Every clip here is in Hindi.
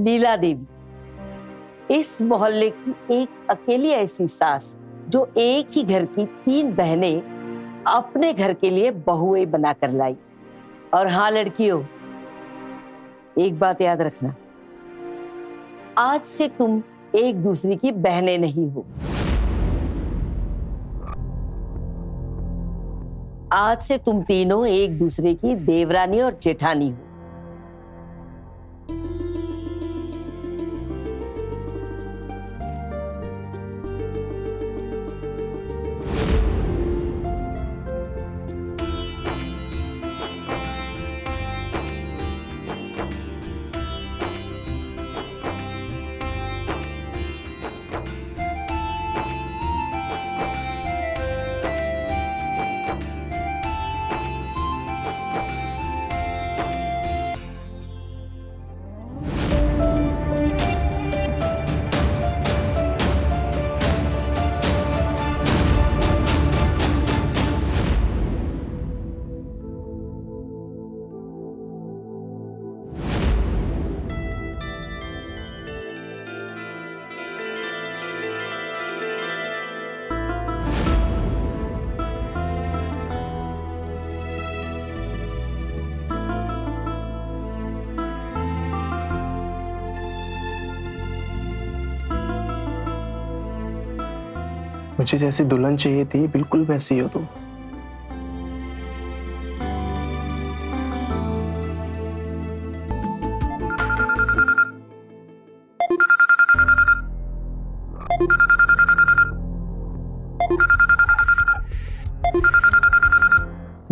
नीला देवी, इस मोहल्ले की एक अकेली ऐसी सास जो एक ही घर की 3 बहनें अपने घर के लिए बहुएं बनाकर लाई। और हाँ लड़कियों, एक बात याद रखना, आज से तुम एक दूसरे की बहनें नहीं हो। आज से तुम तीनों एक दूसरे की देवरानी और जेठानी हो। मुझे जैसी दुल्हन चाहिए थी बिल्कुल वैसी हो तुम।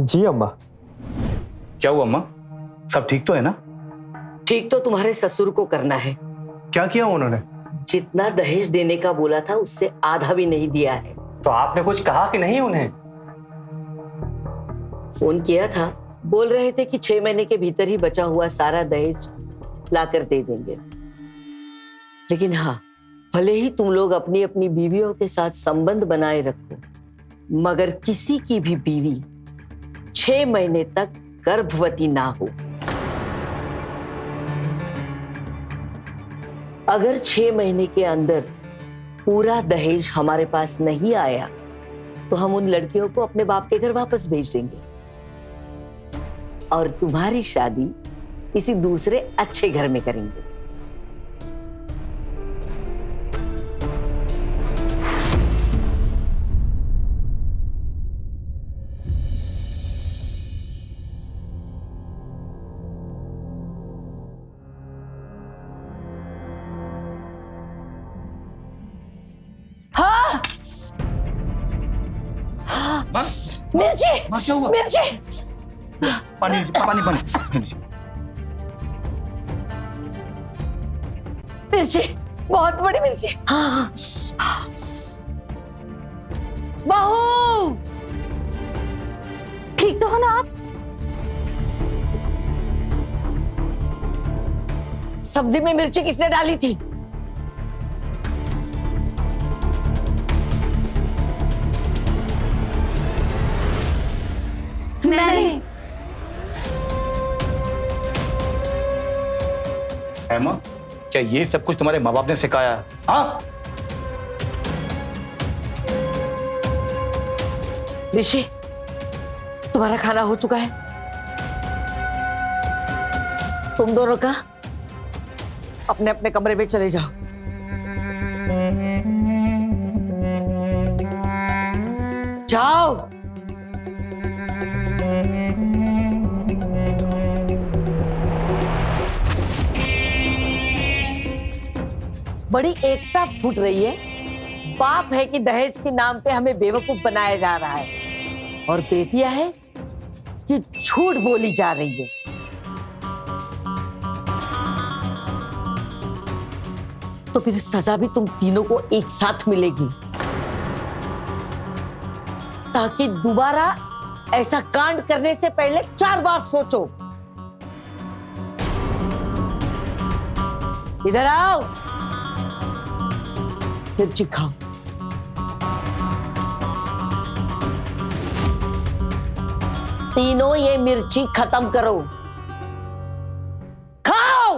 जी अम्मा। क्या हुआ अम्मा, सब ठीक तो है ना? ठीक तो तुम्हारे ससुर को करना है। क्या किया उन्होंने? जितना दहेज देने का बोला था उससे आधा भी नहीं दिया है। तो आपने कुछ कहा कि नहीं उन्हें? फोन किया था, बोल रहे थे कि 6 महीने के भीतर ही बचा हुआ सारा दहेज लाकर दे देंगे। लेकिन हाँ, भले ही तुम लोग अपनी अपनी बीवियों के साथ संबंध बनाए रखो, मगर किसी की भी बीवी 6 महीने तक गर्भवती ना हो। अगर 6 महीने के अंदर पूरा दहेज हमारे पास नहीं आया तो हम उन लड़कियों को अपने बाप के घर वापस भेज देंगे और तुम्हारी शादी किसी दूसरे अच्छे घर में करेंगे। मिर्ची, क्या हुआ? मिर्ची, पानी पानी पानी। मिर्ची, बहुत बड़ी मिर्ची। हाँ, बहू, ठीक तो हो ना आप? सब्जी में मिर्ची किसने डाली थी? मैंने। हेमा, क्या ये सब कुछ तुम्हारे माँ बाप ने सिखाया है? हाँ? ऋषि, तुम्हारा खाना हो चुका है। तुम दोनों का अपने अपने कमरे में चले जाओ। जाओ। बड़ी एकता फूट रही है। बाप है कि दहेज के नाम पे हमें बेवकूफ बनाया जा रहा है और बेटियां है कि झूठ बोली जा रही है। तो फिर सजा भी तुम तीनों को एक साथ मिलेगी, ताकि दोबारा ऐसा कांड करने से पहले 4 बार सोचो। इधर आओ, मिर्ची खाओ। तीनों ये मिर्ची खत्म करो, खाओ।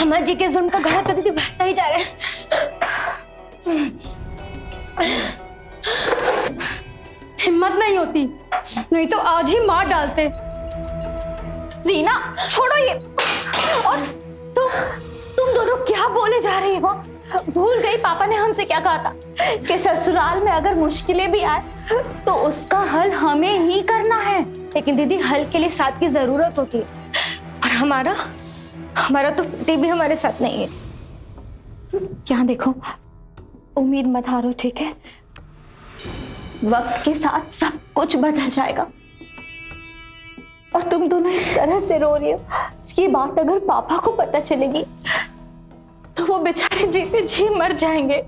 अम्मा जी के जुल्म का घड़ा तो दीदी बढ़ता ही जा रहा है। हिम्मत नहीं होती, नहीं तो आज ही मार डालते। रीना छोड़ो ये। और तुम दोनों क्या बोले जा रही हो? भूल गई पापा ने हमसे क्या कहा था कि ससुराल में अगर मुश्किलें भी आए तो उसका हल हमें ही करना है। लेकिन दीदी हल के लिए साथ की जरूरत होती है, और हमारा तो पति भी हमारे साथ नहीं है। यहाँ देखो, उम्मीद मत हारो, ठीक है? वक्त के साथ सब कुछ बदल जाएगा। और तुम दोनों इस तरह से रो रही हो, ये बात अगर पापा को पता चलेगी तो वो बेचारे जीते जी मर जाएंगे।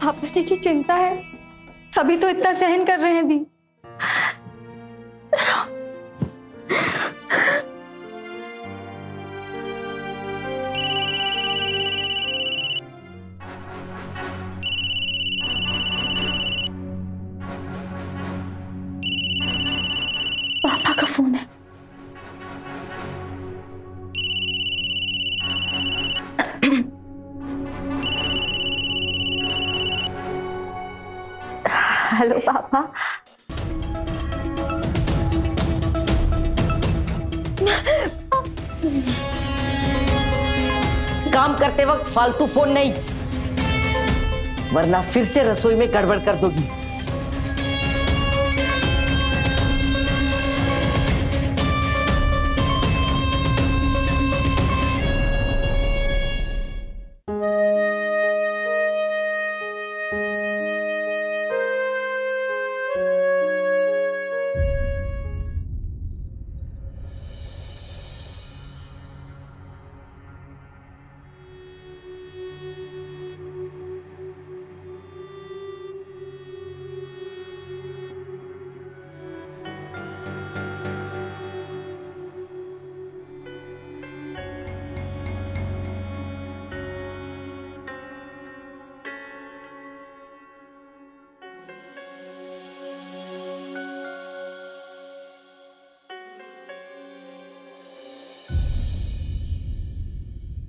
पापा जी की चिंता है, तभी तो इतना सहन कर रहे हैं दी। पापा का फोन है। हेलो पापा। काम करते वक्त फालतू फोन नहीं, वरना फिर से रसोई में गड़बड़ कर दोगी।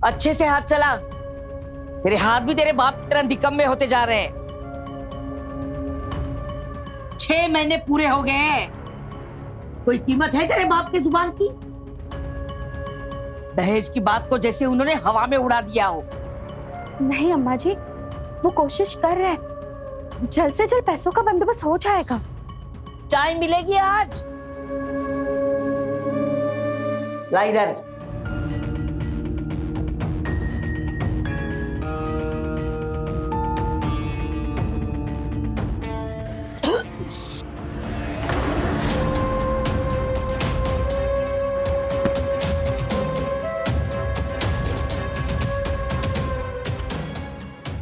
अच्छे से हाथ चला, मेरे हाथ भी तेरे बाप की तरह निकम्मे होते जा रहे हैं। 6 महीने पूरे हो गए, कोई कीमत है तेरे बाप की जुबान की? दहेज की बात को जैसे उन्होंने हवा में उड़ा दिया हो। नहीं अम्मा जी, वो कोशिश कर रहे हैं, जल्द से जल्द पैसों का बंदोबस्त हो जाएगा। चाय मिलेगी आज? ला इधर।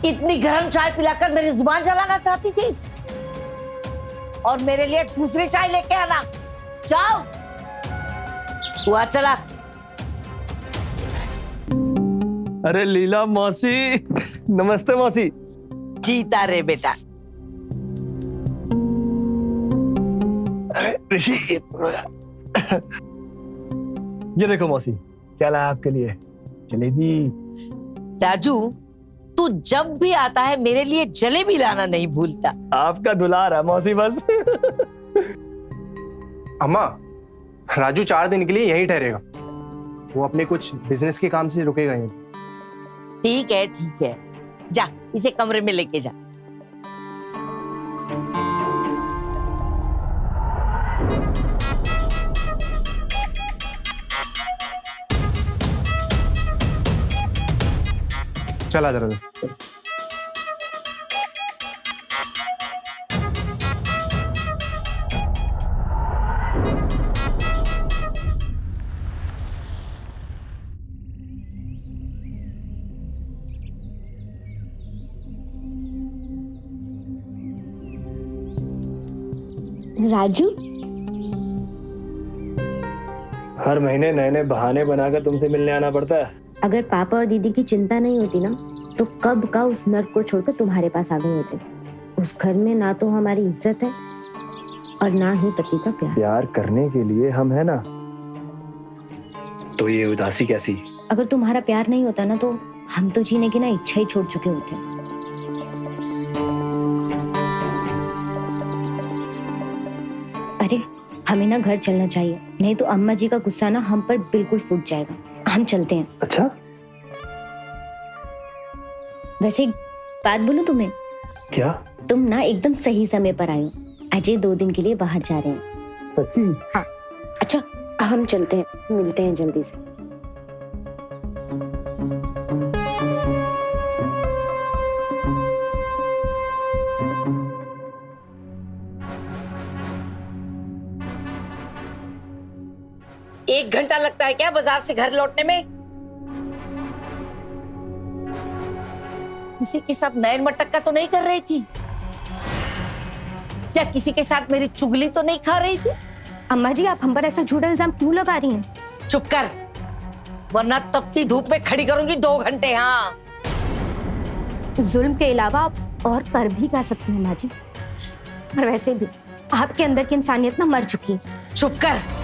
इतनी गर्म चाय पिलाकर मेरी जुबान जलाना चाहती थी, और मेरे लिए दूसरी चाय लेके आना। जाओ, हुआ चला। अरे लीला मौसी, नमस्ते मौसी। जीता रे बेटा। अरे ऋषि, ये देखो मौसी, क्या लाया आपके लिए? जलेबी। राजू, तू जब भी आता है मेरे लिए जलेबी लाना नहीं भूलता। आपका दुलार है मौसी बस। अम्मा, राजू 4 दिन के लिए यहीं ठहरेगा, वो अपने कुछ बिजनेस के काम से रुकेगा यहीं। ठीक है, जा इसे कमरे में लेके जा। चला जरा। राजू, हर महीने नए नए बहाने बनाकर तुमसे मिलने आना पड़ता है। अगर पापा और दीदी की चिंता नहीं होती ना, तो कब का उस नर्क को छोड़कर तुम्हारे पास आ गए होते। उस घर में ना तो हमारी इज्जत है और ना ही पति का प्यार। प्यार करने के लिए हम है ना, तो ये उदासी कैसी? अगर तुम्हारा प्यार नहीं होता ना तो हम तो जीने की ना इच्छा ही छोड़ चुके होते। अरे हमें ना घर चलना चाहिए, नहीं तो अम्मा जी का गुस्सा ना हम पर बिल्कुल फूट जाएगा। हम चलते हैं। अच्छा, वैसे एक बात बोलूं तुम्हें, क्या? तुम ना एकदम सही समय पर आए हो। अजय 2 दिन के लिए बाहर जा रहे हैं। सच्ची? हाँ। अच्छा हम चलते हैं, मिलते हैं जल्दी से। एक घंटा लगता है क्या बाजार से घर लौटने में? किसी के साथ नैन मटक्का तो नहीं कर रही थी क्या? किसी के साथ मेरी चुगली तो नहीं खा रही थी? अम्मा जी आप हम पर ऐसा झूठा इल्जाम क्यों लगा रही हैं? चुप कर, वरना तपती धूप में खड़ी करूंगी 2 घंटे। हाँ, जुल्म के अलावा आप और कर भी क्या सकती हैं अम्मा जी? और वैसे भी आपके अंदर की इंसानियत ना मर चुकी है। चुप कर।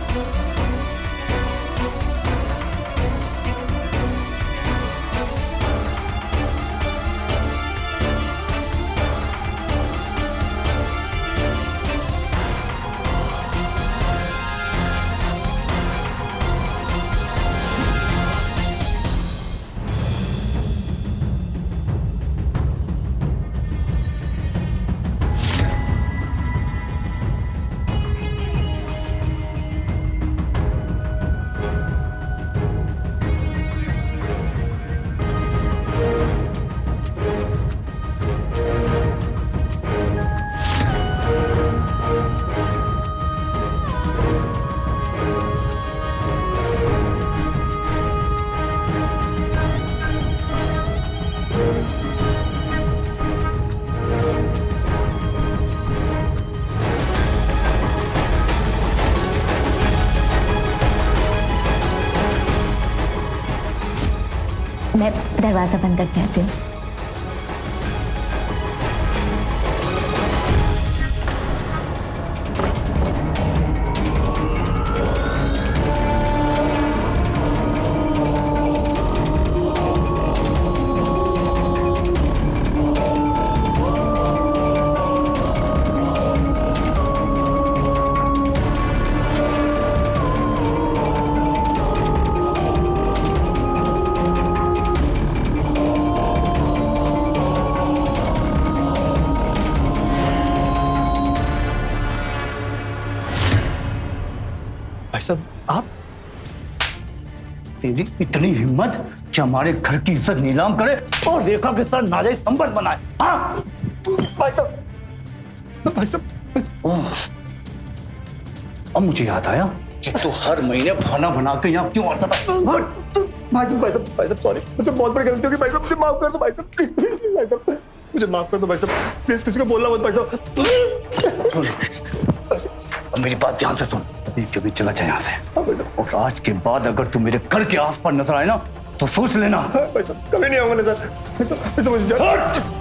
मैं दरवाजा बंद करके आती हूँ। भाई साहब आप? तेरी इतनी हिम्मत कि हमारे घर की इज्जत नीलाम करे और रेखा के साथ नाजायज संबंध बनाए? हाँ भाई साहब, भाई साहब। ओह, अब मुझे याद आया कि तू हर महीने खाना बना के यहाँ क्यों आता था? भाई साहब सॉरी, मुझसे बहुत बड़ी गलती होगी भाई साहब, मुझे माफ कर दो भाई साहब, प्लीज भाई साहब, मुझे माफ कर दो भाई साहब, प्लीज किसी को बोलना मत भाई साहब। अब मेरी बात ध्यान से सुन, कभी चला जाए यहाँ से, और आज के बाद अगर तू मेरे घर के आस पास नजर आए ना तो सोच लेना। भाई साहब कभी नहीं आऊंगा नजर। भाई साहब मुझे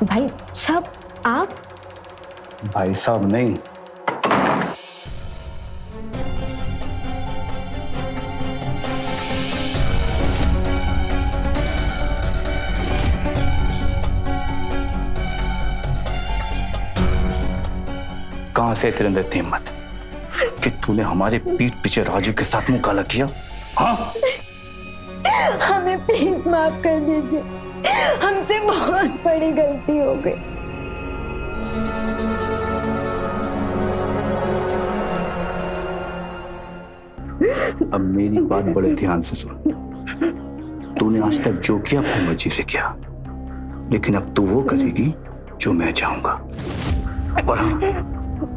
भाई साहब आप? भाई साहब नहीं, कहां से तेरे अंदर इतनी हिम्मत कि तूने हमारे पीठ पीछे राजू के साथ मुंह काला किया? हाँ, हमें प्लीज माफ कर दीजिए, हमसे बहुत बड़ी गलती हो गई। अब मेरी बात बड़े ध्यान से सुन। तूने आज तक जो किया अपनी मर्जी से किया, लेकिन अब तू वो करेगी जो मैं चाहूंगा। और हाँ,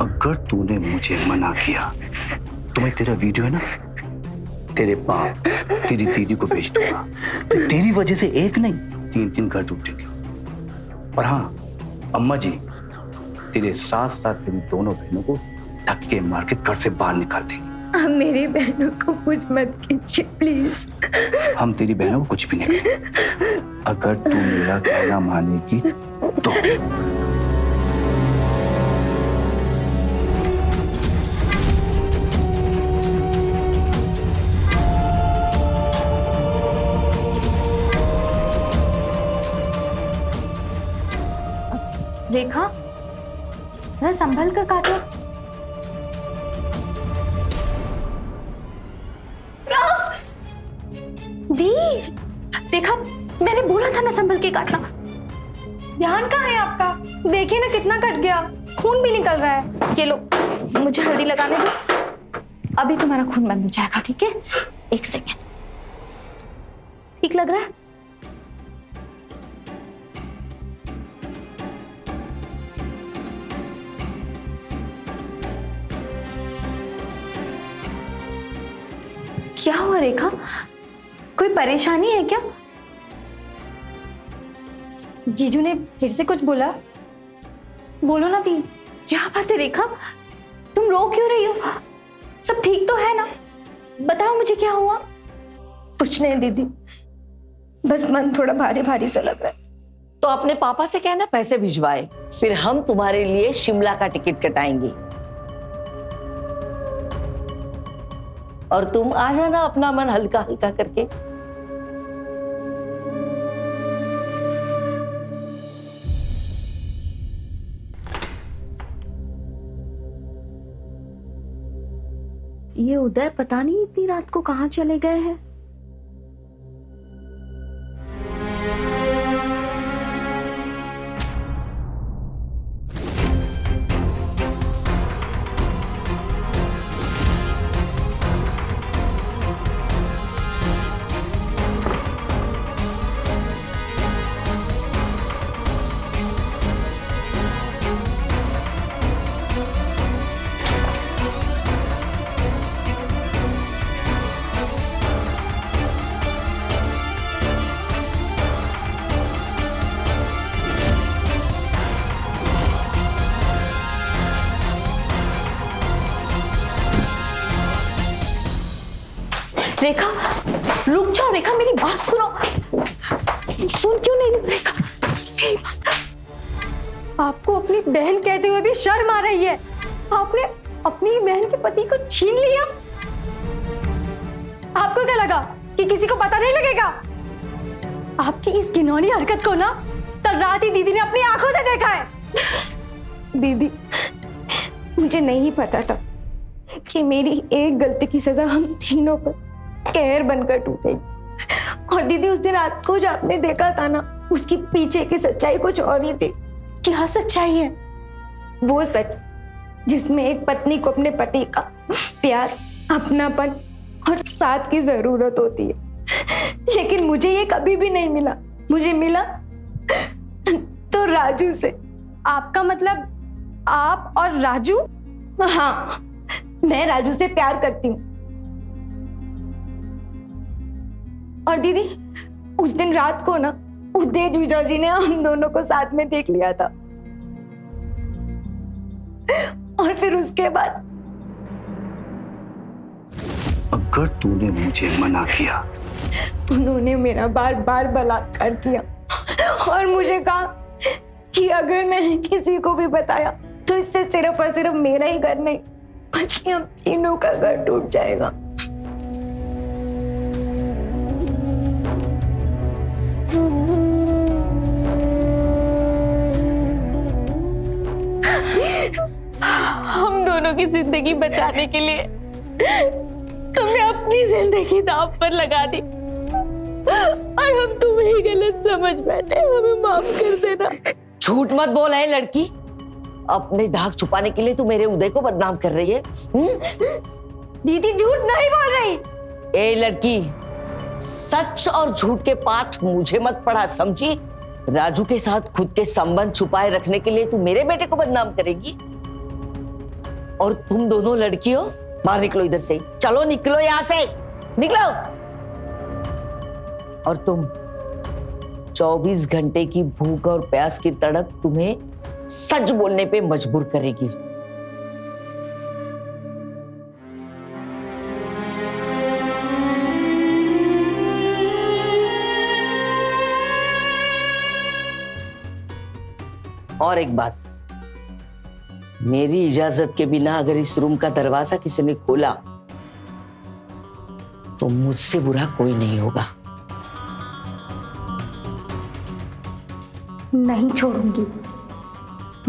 अगर तूने मुझे मना किया तो मैं तेरा वीडियो है ना तेरे बाप तेरी दीदी को भेज दूंगा, तो तेरी वजह से एक नहीं 3 घर टूटेंगे। और हाँ अम्मा जी, तेरे साथ साथ तेरी दोनों बहनों को धक्के मार के घर से बाहर निकाल देंगे। आप मेरी बहनों को कुछ मत कीजिए प्लीज। हम तेरी बहनों को कुछ भी नहीं करेंगे अगर तू मेरा कहना मानेगी तो। रेखा, जरा संभल कर काटो। दी, देखा मैंने बोला था ना संभल के काटना। ध्यान कहाँ है आपका? देखिए ना कितना कट गया, खून भी निकल रहा है। ये लो, मुझे हल्दी लगाने दो। अभी तुम्हारा खून बंद हो जाएगा, ठीक है? 1 सेकेंड। ठीक लग रहा है? क्या हुआ रेखा? कोई परेशानी है क्या? जीजू ने फिर से कुछ बोला? बोलो ना दी। क्या बात है रेखा, तुम रो क्यों रही हो? सब ठीक तो है ना? बताओ मुझे क्या हुआ? कुछ नहीं दीदी, बस मन थोड़ा भारी भारी सा लग रहा है। तो अपने पापा से कहना पैसे भिजवाए, फिर हम तुम्हारे लिए शिमला का टिकट कटाएंगे और तुम आ जाना अपना मन हल्का हल्का करके। ये उदय पता नहीं इतनी रात को कहाँ चले गए हैं। रेखा, रुक जाओ रेखा, मेरी बात सुनो। सुन क्यों नहीं रही रेखा? मेरी बात। आपको अपनी बहन कहते हुए भी शर्म आ रही है। आपने अपनी बहन के पति को छीन लिया। आपको क्या लगा कि किसी को पता नहीं लगेगा? आपकी इस घिनौनी हरकत को ना कल रात ही दीदी ने अपनी आंखों से देखा है। दीदी, मुझे नहीं पता था कि मेरी एक गलती की सजा हम तीनों पर कहर बनकर टूटेगी। और दीदी, उस दिन रात को जो आपने देखा था ना, उसकी पीछे की सच्चाई कुछ और ही थी। क्या सच्चाई है? वो सच जिसमें एक पत्नी को अपने पति का प्यार, अपनापन और साथ की जरूरत होती है। लेकिन मुझे ये कभी भी नहीं मिला। मुझे मिला तो राजू से। आपका मतलब आप और राजू? हाँ, मैं राजू से प्यार करती हूँ। और दीदी, उस दिन रात को ना उदय जीजा जी ने हम दोनों को साथ में देख लिया था। और फिर उसके बाद अगर तूने मुझे मना किया, उन्होंने मेरा बार बार बलात्कार किया और मुझे कहा कि अगर मैंने किसी को भी बताया तो इससे सिर्फ और सिर्फ मेरा ही घर नहीं बल्कि हम तीनों का घर टूट जाएगा। हम दोनों की जिंदगी बचाने के लिए तुमने अपनी जिंदगी दांव पर लगा दी और हम तुम्हें ही गलत समझ बैठे। हमें माफ कर देना। झूठ मत बोल है लड़की, अपने दाग छुपाने के लिए तू मेरे उदय को बदनाम कर रही है। दीदी, झूठ नहीं बोल रही। ए लड़की, सच और झूठ के पाठ मुझे मत पढ़ा, समझी? राजू के साथ खुद के संबंध छुपाए रखने के लिए तू मेरे बेटे को बदनाम करेगी? और तुम दोनों लड़कियों, बाहर निकलो इधर से। चलो निकलो यहां से, निकलो। और तुम 24 घंटे की भूख और प्यास की तड़प तुम्हें सच बोलने पे मजबूर करेगी। और एक बात, मेरी इजाजत के बिना अगर इस रूम का दरवाजा किसी ने खोला तो मुझसे बुरा कोई नहीं होगा। नहीं छोड़ूंगी।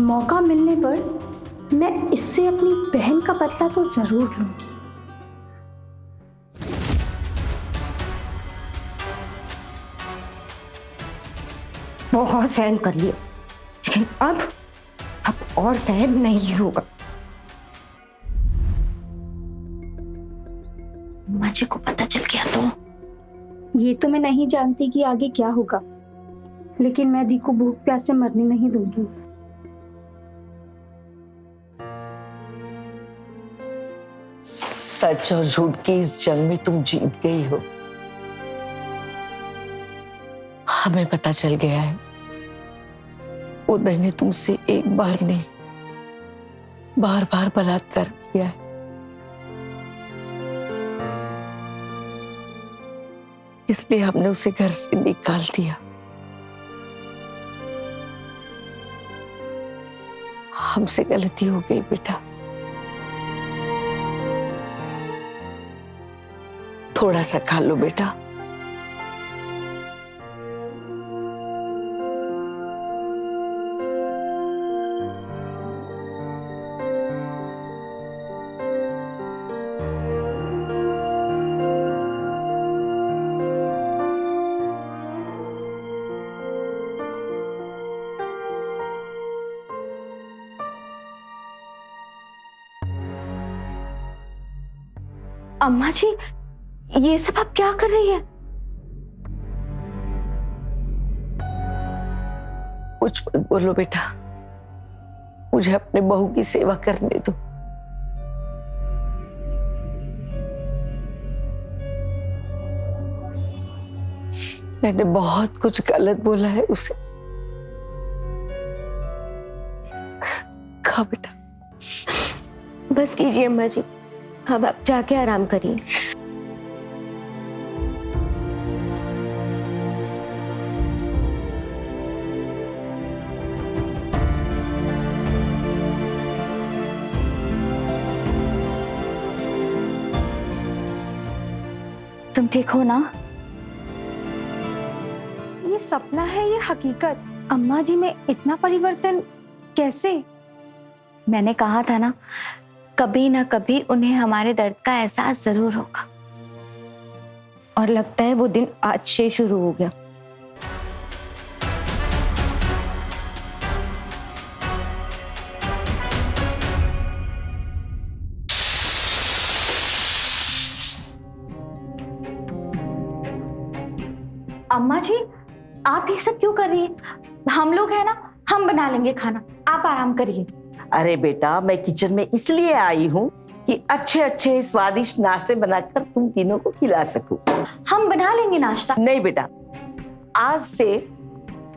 मौका मिलने पर मैं इससे अपनी बहन का बदला तो जरूर लूंगी। बहुत सहन कर लिया, लेकिन अब और सहन नहीं होगा। अम्मा जी को पता चल गया तो? ये तो मैं नहीं जानती कि आगे क्या होगा, लेकिन मैं दी को भूख प्यास से मरने नहीं दूंगी। सच और झूठ की इस जंग में तुम जीत गई हो। हमें पता चल गया है उदय ने तुमसे एक बार नहीं बार बार बलात्कार किया है। इसलिए हमने उसे घर से निकाल दिया। हमसे गलती हो गई बेटा। थोड़ा सा खा लो बेटा। अम्मा जी, ये सब आप क्या कर रही है? कुछ मत बोलो बेटा, मुझे अपने बहू की सेवा करने दो। मैंने बहुत कुछ गलत बोला है उसे। खा बेटा। बस कीजिए अम्मा जी, अब आप जाके आराम करिए। तुम ठीक हो ना? ये सपना है ये हकीकत? अम्मा जी में इतना परिवर्तन कैसे? मैंने कहा था ना, कभी ना कभी उन्हें हमारे दर्द का एहसास जरूर होगा। और लगता है वो दिन आज से शुरू हो गया। अम्मा जी, आप ये सब क्यों कर रही है? हम लोग हैं ना, हम बना लेंगे खाना, आप आराम करिए। अरे बेटा, मैं किचन में इसलिए आई हूँ कि अच्छे अच्छे स्वादिष्ट नाश्ते बनाकर तुम तीनों को खिला सकूं। हम बना लेंगे नाश्ता। नहीं बेटा, आज से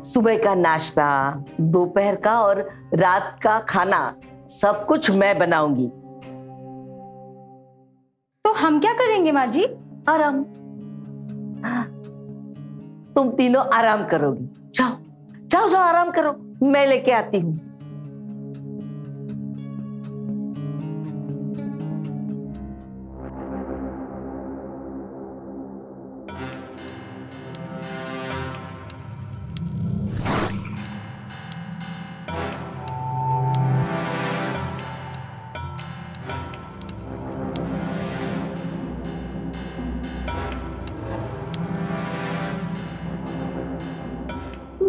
सुबह का नाश्ता, दोपहर का और रात का खाना सब कुछ मैं बनाऊंगी। तो हम क्या करेंगे माँ जी? आराम। तुम तीनों आराम करोगी। जाओ जाओ जाओ आराम करो, मैं लेके आती हूँ।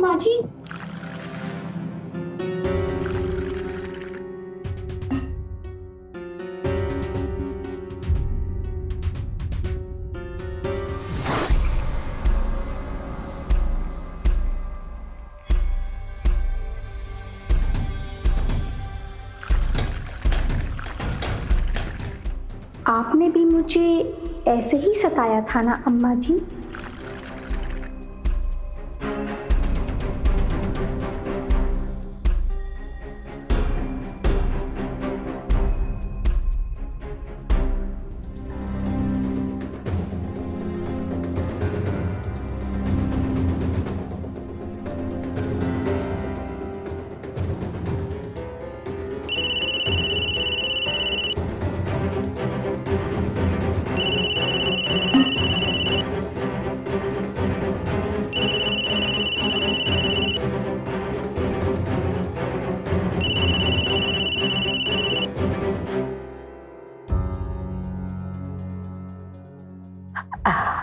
माँ जी, आपने भी मुझे ऐसे ही सताया था ना अम्मा जी?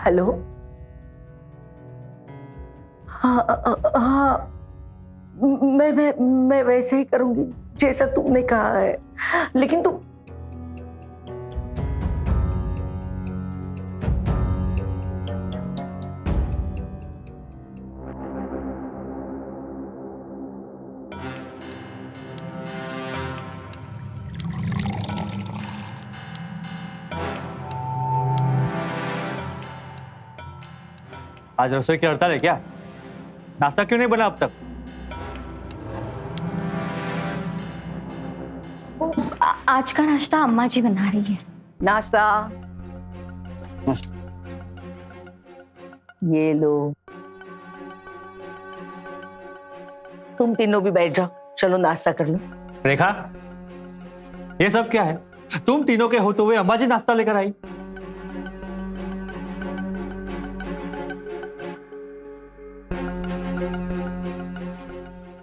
हेलो। हाँ, मैं वैसे ही करूंगी जैसा तुमने कहा है, लेकिन तुम आज रसोई की हड़ताल है क्या? नाश्ता क्यों नहीं बना अब तक? आज का नाश्ता अम्मा जी बना रही है। नाश्ता ये लो। तुम तीनों भी बैठ जाओ, चलो नाश्ता कर लो। रेखा, ये सब क्या है? तुम तीनों के होते हुए अम्मा जी नाश्ता लेकर आई।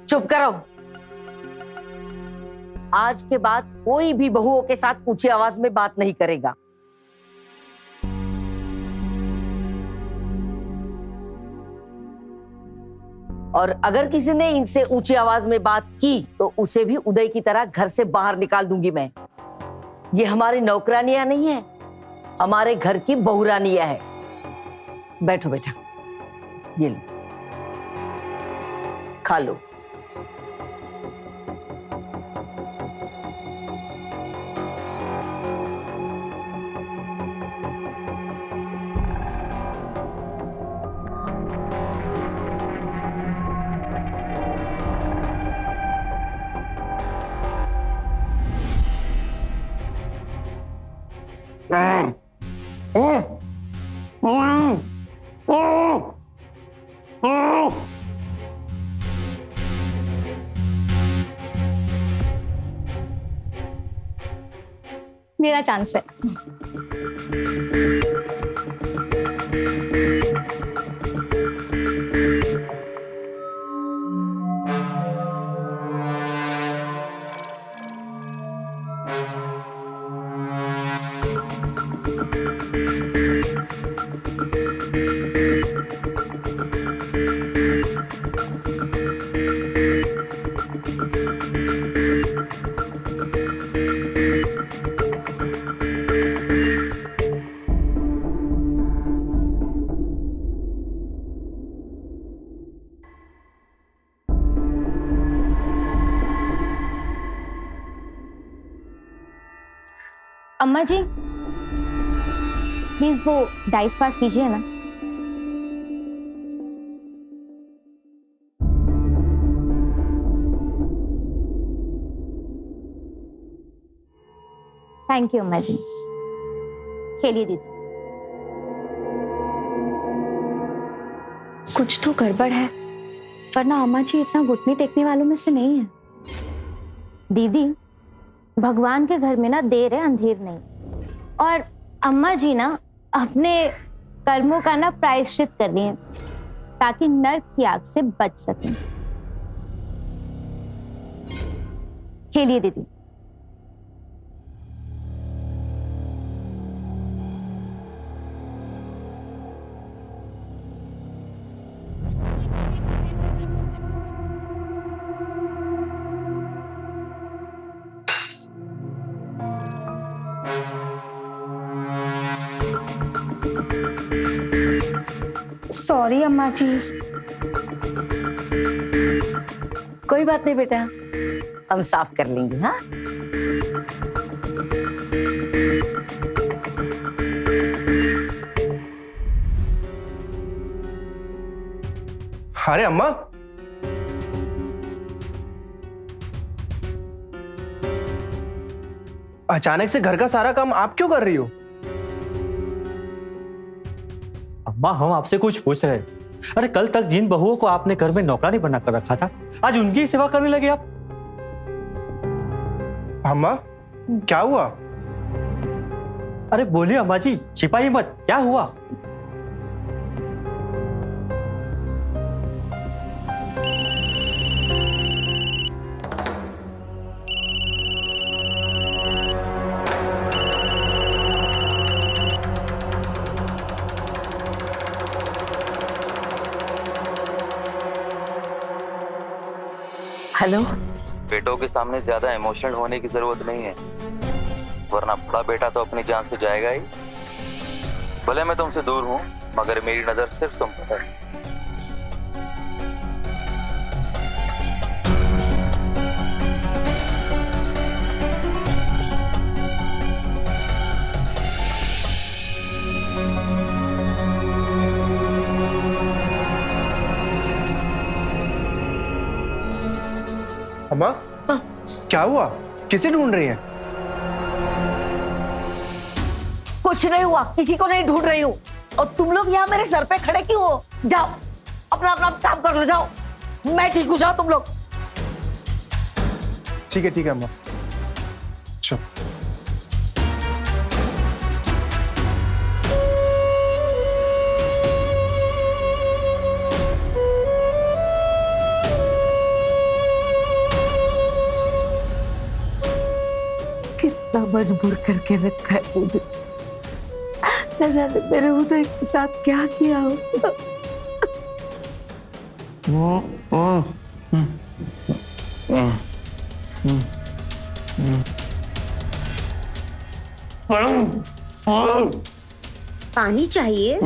चुप करो। आज के बाद कोई भी बहुओं के साथ ऊंची आवाज में बात नहीं करेगा। और अगर किसी ने इनसे ऊंची आवाज में बात की तो उसे भी उदय की तरह घर से बाहर निकाल दूंगी मैं। ये हमारी नौकरानियां नहीं है, हमारे घर की बहुरानियां है। बैठो बेटा, ये लो, खा लो। मेरा चांस है। अम्मा जी प्लीज वो डाइस पास कीजिए ना। थैंक यू अम्मा जी। खेलिए दीदी। कुछ तो गड़बड़ है, वरना अम्मा जी इतना घुटने टेकने वालों में से नहीं है। दीदी, भगवान के घर में ना देर है अंधेर नहीं। और अम्मा जी ना अपने कर्मों का ना प्रायश्चित कर रही हैं ताकि नर्क की आग से बच सकें। खेलिए दीदी। सॉरी अम्मा जी। कोई बात नहीं बेटा, हम साफ कर लेंगे। हाँ, अरे अम्मा, अचानक से घर का सारा काम आप क्यों कर रही हो? अम्मा, हम आपसे कुछ पूछ रहे हैं। अरे कल तक जिन बहुओं को आपने घर में नौकरानी बनाकर रखा था, आज उनकी ही सेवा करने लगे आप। अम्मा, क्या हुआ? अरे बोलिए अम्मा जी, छिपाइए मत, क्या हुआ? हेलो। बेटों के सामने ज्यादा इमोशनल होने की जरूरत नहीं है, वरना बड़ा बेटा तो अपनी जान से जाएगा ही। भले मैं तुमसे दूर हूँ, मगर मेरी नजर सिर्फ तुम पर है। अम्मा, क्या हुआ? किसे ढूंढ रही हैं? कुछ नहीं हुआ, किसी को नहीं ढूंढ रही हूँ। और तुम लोग यहाँ मेरे सर पे खड़े क्यों हो? जाओ अपना अपना काम कर लो, जाओ। मैं ठीक हूँ, जाओ तुम लोग। ठीक है अम्मा, चलो। कितना मजबूर करके रखा है मुझे, न जाने मेरे उदय के साथ क्या किया हो। पानी चाहिए?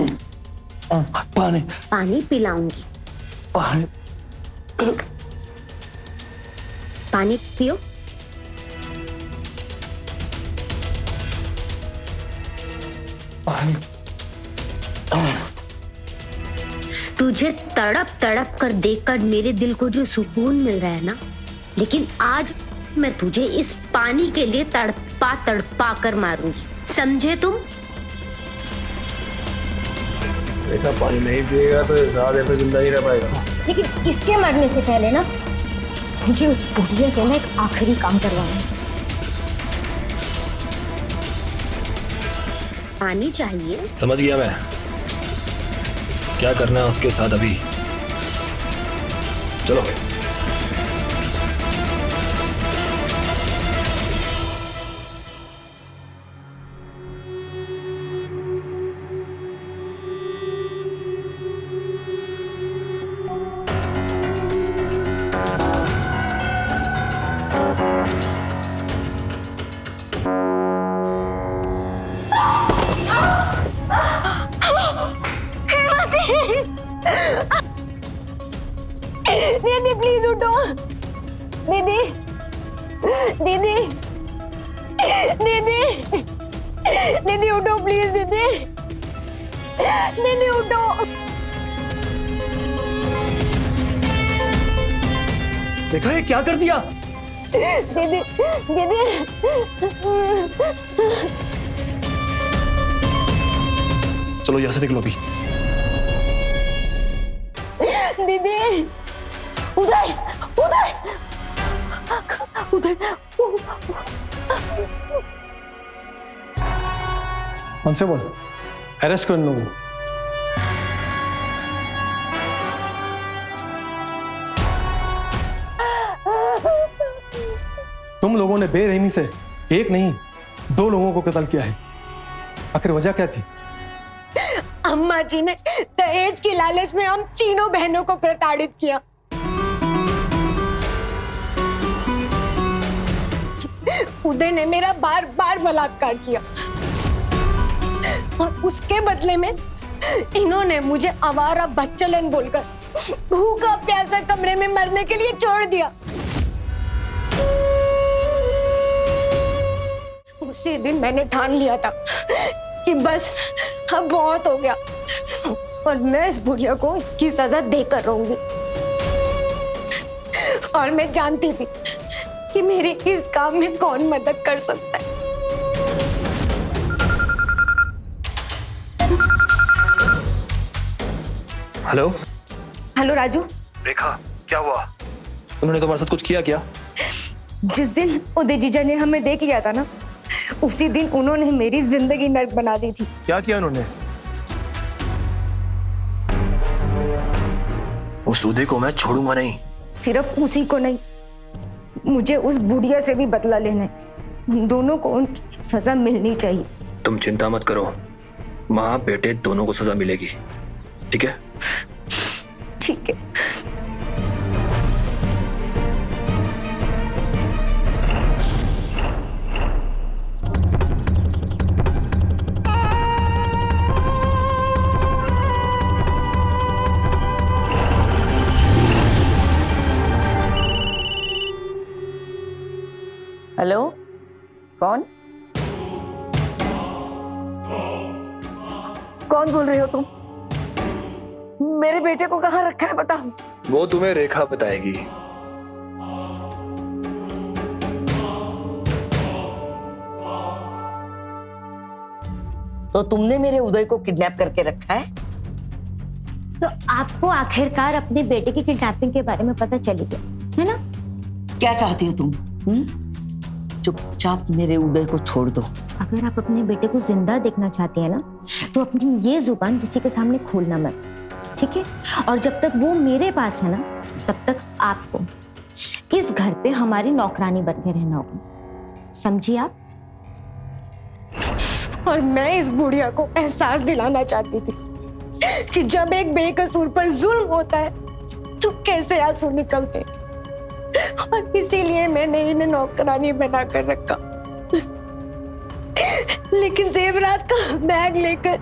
पानी पानी पिलाऊंगी। पानी पानी पियो। पानी तुझे तड़प तड़प कर देखकर मेरे दिल को जो सुकून मिल रहा है ना, लेकिन आज मैं तुझे इस पानी के लिए तड़पा तड़पा कर मारूंगी, समझे तुम? देखा, पानी नहीं पिएगा तो ये ज्यादा देर तक जिंदा ही रह पाएगा। लेकिन इसके मरने से पहले ना मुझे उस बुढ़िया से ना एक आखिरी काम करवाना है। पानी चाहिए? समझ गया मैं, क्या करना है उसके साथ अभी। चलो। दीदी प्लीज उठो। दीदी दीदी दीदी दीदी उठो प्लीज। दीदी दीदी उठो। देखा है क्या कर दिया? दीदी दीदी चलो यहाँ से निकलो अभी। दीदी उदय उदय उदय। कांस्टेबल, अरेस्ट कर इन लोगों को। तुम लोगों ने बेरहमी से एक नहीं 2 लोगों को कत्ल किया है, आखिर वजह क्या थी? अम्मा जी ने दहेज की लालच में हम तीनों बहनों को प्रताड़ित किया। उदय ने मेरा बार बार बलात्कार किया और उसके बदले में इन्होंने मुझे आवारा बच्चलन बोलकर भूखा प्यासा कमरे में मरने के लिए छोड़ दिया। उसी दिन मैंने ठान लिया था कि बस अब बहुत हो गया और मैं इस बुढ़िया को इसकी सजा देकर रहूंगी। और मैं जानती थी कि मेरी इस काम में कौन मदद कर सकता है। हेलो हेलो राजू, रेखा, क्या हुआ? उन्होंने तुम्हारे साथ कुछ किया क्या? जिस दिन उदय जीजा ने हमें देख लिया था ना, उसी दिन उन्होंने मेरी जिंदगी नर्क बना दी थी। क्या किया उन्होंने? उस उदय को मैं छोड़ूंगा नहीं। सिर्फ उसी को नहीं, मुझे उस बुढ़िया से भी बदला लेना है। उन दोनों को उनकी सजा मिलनी चाहिए। तुम चिंता मत करो, माँ बेटे दोनों को सजा मिलेगी, ठीक है? ठीक है। हेलो, कौन कौन बोल रहे हो तुम? मेरे बेटे को कहाँ रखा है बताओ। वो तुम्हें रेखा बताएगी। तो तुमने मेरे उदय को किडनैप करके रखा है? तो आपको आखिरकार अपने बेटे की किडनैपिंग के बारे में पता चली गया है ना? क्या चाहती हो तुम? चुपचाप मेरे उदय को छोड़ दो। अगर आप अपने बेटे को जिंदा देखना चाहती है ना, तो अपनी ये जुबान किसी के सामने खोलना मत, ठीक है? और जब तक वो मेरे पास है ना, तब तक आपको इस घर पे हमारी नौकरानी बन के रहना होगा, समझिए आप? और मैं इस बुढ़िया को एहसास दिलाना चाहती थी कि जब एक बेकसूर पर जुल्म होता है तो कैसे आंसू निकलते, और इसीलिए मैंने इन्हें नौकरानी बनाकर रखा। लेकिन जेवरात का बैग लेकर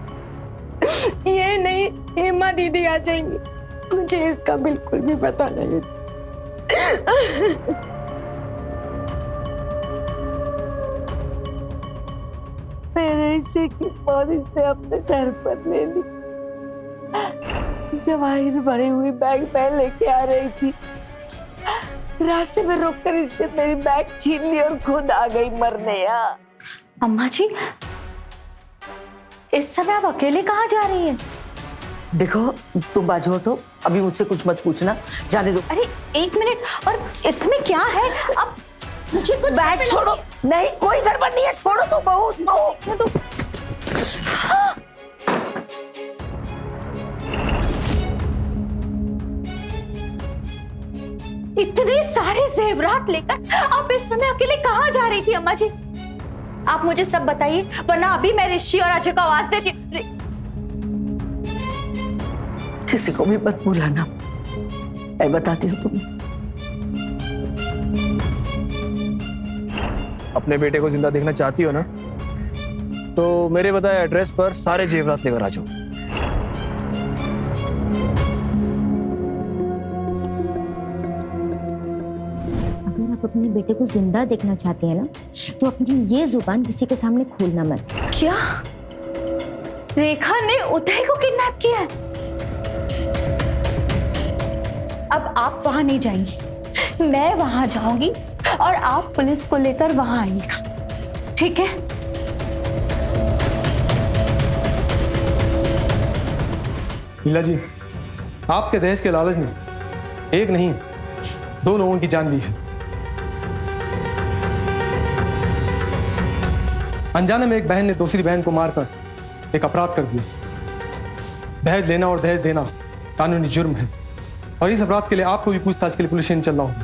ये नहीं हेमा दीदी आ जाएंगी, मुझे इसका बिल्कुल भी पता नहीं। मेरे हिस्से की मौत इसने अपने सर पर ले ली। जवाहिर भरी हुई बैग मैं लेके आ रही थी, रास्ते में रोककर इसने मेरी बैग छीन ली और खुद आ गई मरने। अम्मा जी, इस समय आप अकेले कहाँ जा रही हैं? देखो तुम बाजू हटो, अभी मुझसे कुछ मत पूछना, जाने दो। अरे एक मिनट, और इसमें क्या है? आप मुझे कुछ बैग छोड़ो। नहीं, कोई गड़बड़ नहीं है, छोड़ो तो बहुत तो। इतने सारे जेवरात लेकर आप इस समय अकेले कहाँ जा रही थी अम्मा जी? आप मुझे सब बताइए, वरना अभी मैं ऋषि और अजय को आवाज देती हूँ। किसी को भी मत बुलाना, मैं बताती हूँ तुम्हें। अपने बेटे को जिंदा देखना चाहती हो ना, तो मेरे बताए एड्रेस पर सारे जेवरात लेकर आ जाओ। अगर आप अपने बेटे को जिंदा देखना चाहती है ना, तो अपनी ये जुबान किसी के सामने खोलना मत। क्या रेखा ने उदय को किडनैप किया है? अब आप वहां नहीं जाएंगी, मैं वहां जाऊंगी और आप पुलिस को लेकर वहां आइएगा, ठीक है? लीला जी, आपके दहेज के लालच ने एक नहीं 2 लोगों की जान ली है। अनजाने में एक बहन ने दूसरी बहन को मारकर एक अपराध कर दिया। दहेज लेना और दहेज देना कानूनी जुर्म है, और इस अपराध के लिए आपको भी पूछताछ के लिए पुलिस स्टेशन चलना होगा।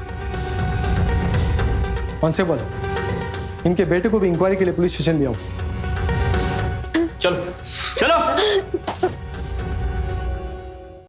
कॉन्स्टेबल, इनके बेटे को भी इंक्वायरी के लिए पुलिस स्टेशन ले आओ। चलो चलो।